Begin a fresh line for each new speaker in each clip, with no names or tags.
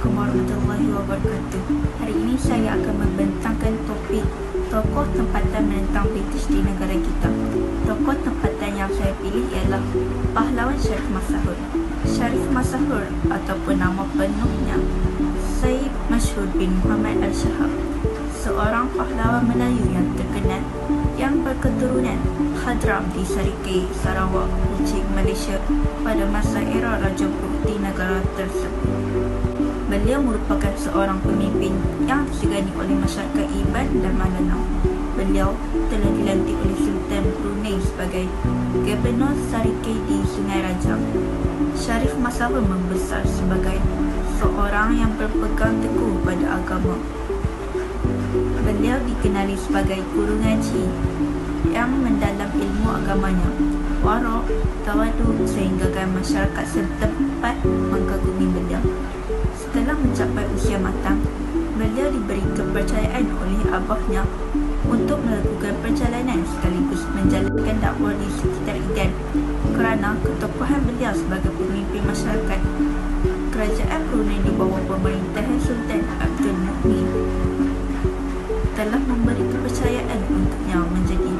Assalamualaikum warahmatullahi wabarakatuh. Hari ini saya akan membentangkan topik tokoh tempatan menentang British di negara kita. Tokoh tempatan yang saya pilih ialah pahlawan Syarif Mazahur. Syarif Mazahur ataupun nama penuhnya Syed Mashhur bin Muhammad Al-Shahab, seorang pahlawan Melayu yang terkenal yang berketurunan Hadram di Sarikei, Sarawak, Kuching, Malaysia pada masa era Raja Bruk di negara tersebut. Beliau merupakan seorang pemimpin yang disegani oleh masyarakat Iban dan Malanau. Beliau telah dilantik oleh Sultan Brunei sebagai Gubernur Sarikei di Sungai Rajang. Syarif Mazahur membesar sebagai seorang yang berpegang teguh pada agama. Beliau dikenali sebagai guru ngaji yang mendalam ilmu agamanya, warok, tawaduk, sehinggakan masyarakat setempat mengagumi beliau. Setelah mencapai usia matang, beliau diberi kepercayaan oleh abahnya untuk melakukan perjalanan sekaligus menjalankan dakwah di sekitar Idan. Kerana ketokohan beliau sebagai pemimpin masyarakat, kerajaan Brunei di bawah pemerintahan Sultan Abdul Muhyin telah memberi kepercayaan untuknya menjadi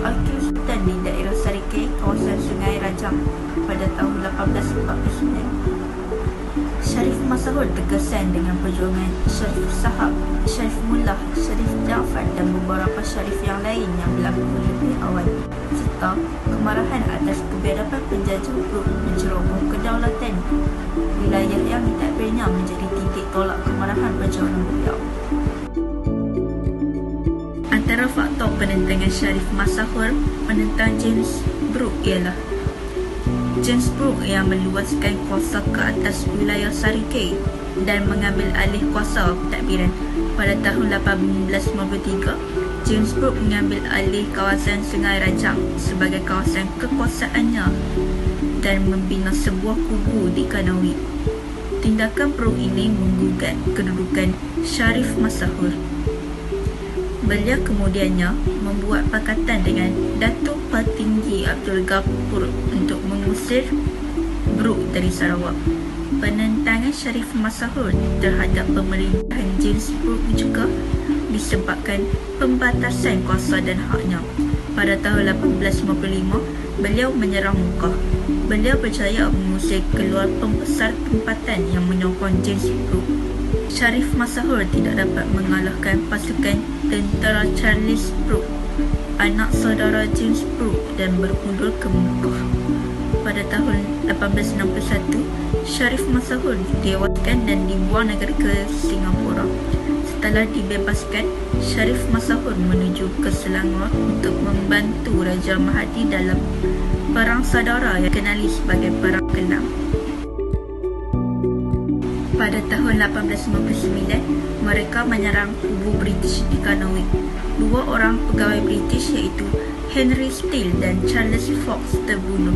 Wakil Sultan di daerah Sarikei, kawasan Sungai Rajang pada tahun 1849. Syarif Mazahur terkesan dengan perjuangan Syarif Sahab, Syarif Mullah, Syarif Jaafar dan beberapa syarif yang lain yang berlaku lebih awal, serta kemarahan atas kebiadaban penjajah Bruk menceroboh kedaulatan wilayah yang ditadbirnya menjadi titik tolak kemarahan perjuangan beliau. Antara faktor penentangan Syarif Mazahur menentang James Brooke ialah James Brooke yang meluaskan kuasa ke atas wilayah Sarikei dan mengambil alih kuasa pentadbiran. Pada tahun 1853, James Brooke mengambil alih kawasan Sungai Rajang sebagai kawasan kekuasaannya dan membina sebuah kubu di Kanawi. Tindakan Brooke ini menggugat kedudukan Syarif Mazahur. Beliau kemudiannya membuat pakatan dengan Datuk Petinggi Abdul Ghafur untuk mengusir Brooke dari Sarawak. Penentangan Syarif Mazahur terhadap pemerintahan James Brooke juga disebabkan pembatasan kuasa dan haknya. Pada tahun 1855, beliau menyerang Mekah. Beliau berjaya mengusir keluar pembesar tempatan yang menyokong James Brooke. Syarif Mazahur tidak dapat mengalahkan pasukan tentera Charles Brooke, anak saudara James Brooke, dan berundur ke Mekah. Pada tahun 1861, Syarif Mazahur ditewaskan dan dibuang negara ke Singapura. Setelah dibebaskan, Syarif Mazahur menuju ke Selangor untuk membantu Raja Mahathir dalam Perang Saudara yang dikenali sebagai Perang Kelang. Pada tahun 1859, mereka menyerang kubu British di Kanawi. Dua orang pegawai British iaitu Henry Steele dan Charles Fox terbunuh.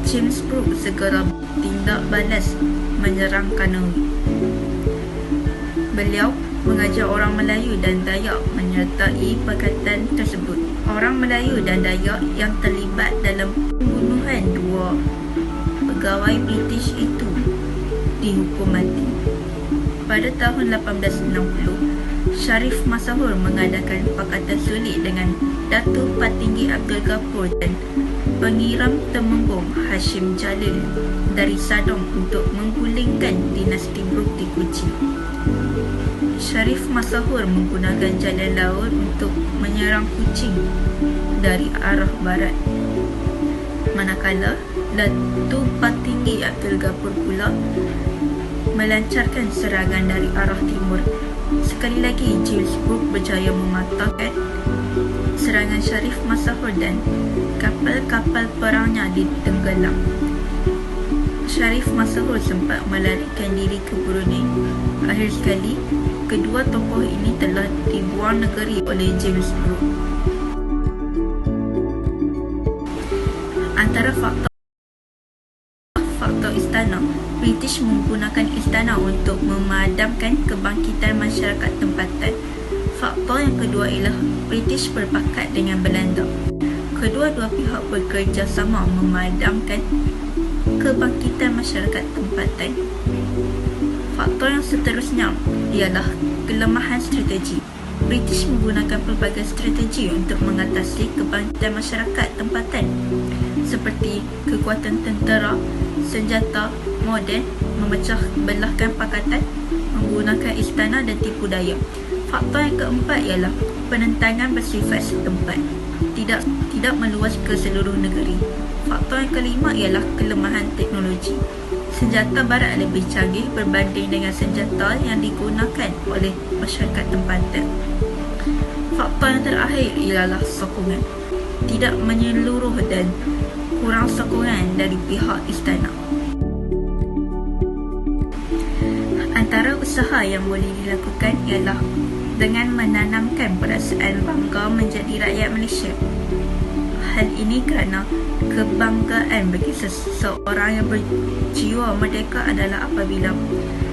James Brooke segera tindak balas menyerang Kanawi. Beliau mengajar orang Melayu dan Dayak menyertai pakatan tersebut. Orang Melayu dan Dayak yang terlibat dalam pembunuhan dua pegawai British itu dihukum mati. Pada tahun 1860, Syarif Mazahur mengadakan pakatan sulit dengan Datuk Petinggi Abdul Ghafur dan pengiram Temenggung Hashim Jalil dari Sadong untuk menggulingkan dinasti Brooke di Kuching. Syarif Mazahur menggunakan jalan laut untuk menyerang Kuching dari arah barat, manakala Datuk Petinggi Abdul Ghafur pula melancarkan serangan dari arah timur. Sekali lagi, James Brooke berjaya mematahkan serangan Syarif Mazahur dan kapal-kapal perangnya ditenggelam. Syarif Mazahur sempat melarikan diri ke Brunei. Akhir sekali, kedua tokoh ini telah dibuang negeri oleh James Brooke. Antara faktor istana, British menggunakan istana untuk memadamkan kebangkitan masyarakat tempatan. Faktor yang kedua ialah British berpakat dengan Belanda. Kedua-dua pihak bekerjasama memadamkan kebangkitan masyarakat tempatan. Faktor yang seterusnya ialah kelemahan strategi. British menggunakan pelbagai strategi untuk mengatasi kebangkitan masyarakat tempatan seperti kekuatan tentera, senjata moden, memecah belahkan pakatan, menggunakan istana dan tipu daya. Faktor yang keempat ialah penentangan bersifat setempat, tidak meluas ke seluruh negeri. Faktor yang kelima ialah kelemahan teknologi. Senjata barat lebih canggih berbanding dengan senjata yang digunakan oleh masyarakat tempatan. Faktor yang terakhir ialah sokongan. Tidak menyeluruh dan kurang sokongan dari pihak istana. Antara usaha yang boleh dilakukan ialah dengan menanamkan perasaan bangga menjadi rakyat Malaysia. Hal ini kerana kebanggaan bagi seseorang yang berjiwa merdeka adalah apabila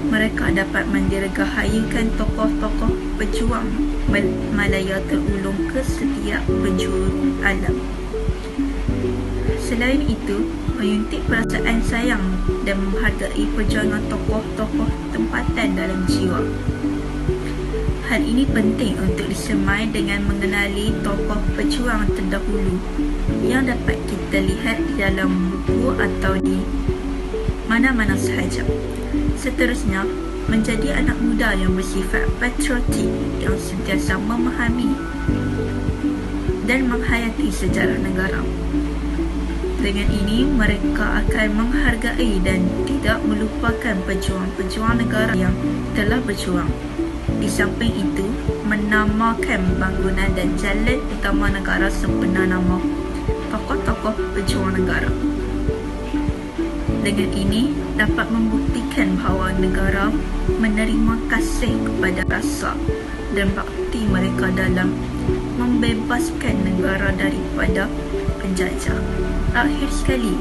mereka dapat mendirgahayakan tokoh-tokoh pejuang Malaya terulung ke setiap penjuru alam. Selain itu, menyuntik perasaan sayang dan menghargai perjuangan tokoh-tokoh tempatan dalam jiwa. Hal ini penting untuk disemai dengan mengenali tokoh pejuang terdahulu yang dapat kita lihat di dalam buku atau di mana-mana sahaja. Seterusnya, menjadi anak muda yang bersifat patriotik yang sentiasa memahami dan menghayati sejarah negara. Dengan ini, mereka akan menghargai dan tidak melupakan pejuang-pejuang negara yang telah berjuang. Di samping itu, menamakan bangunan dan jalan utama negara sebenar nama tokoh-tokoh pejuang negara. Dengan ini, dapat membuktikan bahawa negara menerima kasih kepada rasa dan bakti mereka dalam membebaskan negara daripada penjajah. Akhir sekali,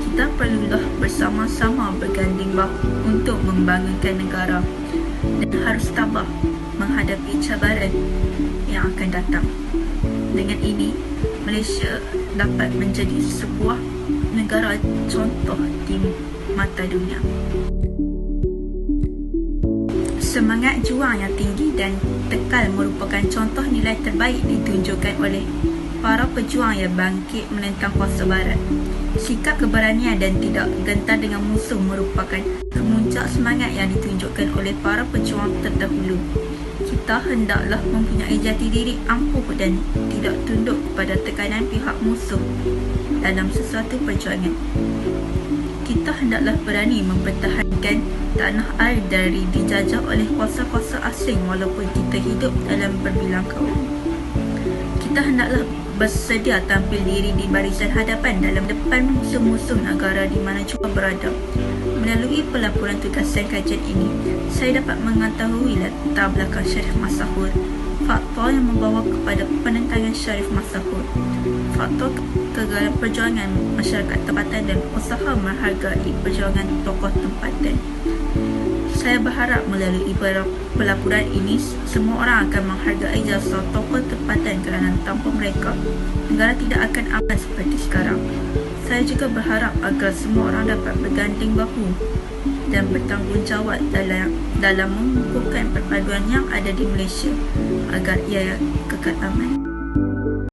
kita perlulah bersama-sama berganding bahu untuk membangunkan negara dan harus tabah menghadapi cabaran yang akan datang. Dengan ini, Malaysia dapat menjadi sebuah negara contoh di mata dunia. Semangat juang yang tinggi dan tekal merupakan contoh nilai terbaik ditunjukkan oleh para pejuang yang bangkit menentang kuasa barat. Sikap keberanian dan tidak gentar dengan musuh merupakan kemuncak semangat yang ditunjukkan oleh para pejuang terdahulu. Kita hendaklah mempunyai jati diri ampuh dan tidak tunduk kepada tekanan pihak musuh dalam sesuatu perjuangan. Kita hendaklah berani mempertahankan tanah air dari dijajah oleh kuasa-kuasa asing walaupun kita hidup dalam berbilang kaum. Kita hendaklah bersedia tampil diri di barisan hadapan dalam depan musuh-musuh negara di mana juga berada. Melalui pelaporan tugasan kajian ini, saya dapat mengetahui latar belakang Syarif Masahur, faktor yang membawa kepada penentangan Syarif Masahur, faktor kegagalan perjuangan masyarakat tempatan dan usaha menghargai perjuangan tokoh tempatan. Saya berharap melalui pelaporan ini, semua orang akan menghargai jasa tokoh tempatan kerana tanpa mereka, negara tidak akan aman seperti sekarang. Saya juga berharap agar semua orang dapat berganding bahu dan bertanggungjawab dalam mengukuhkan perpaduan yang ada di Malaysia agar ia kekal aman.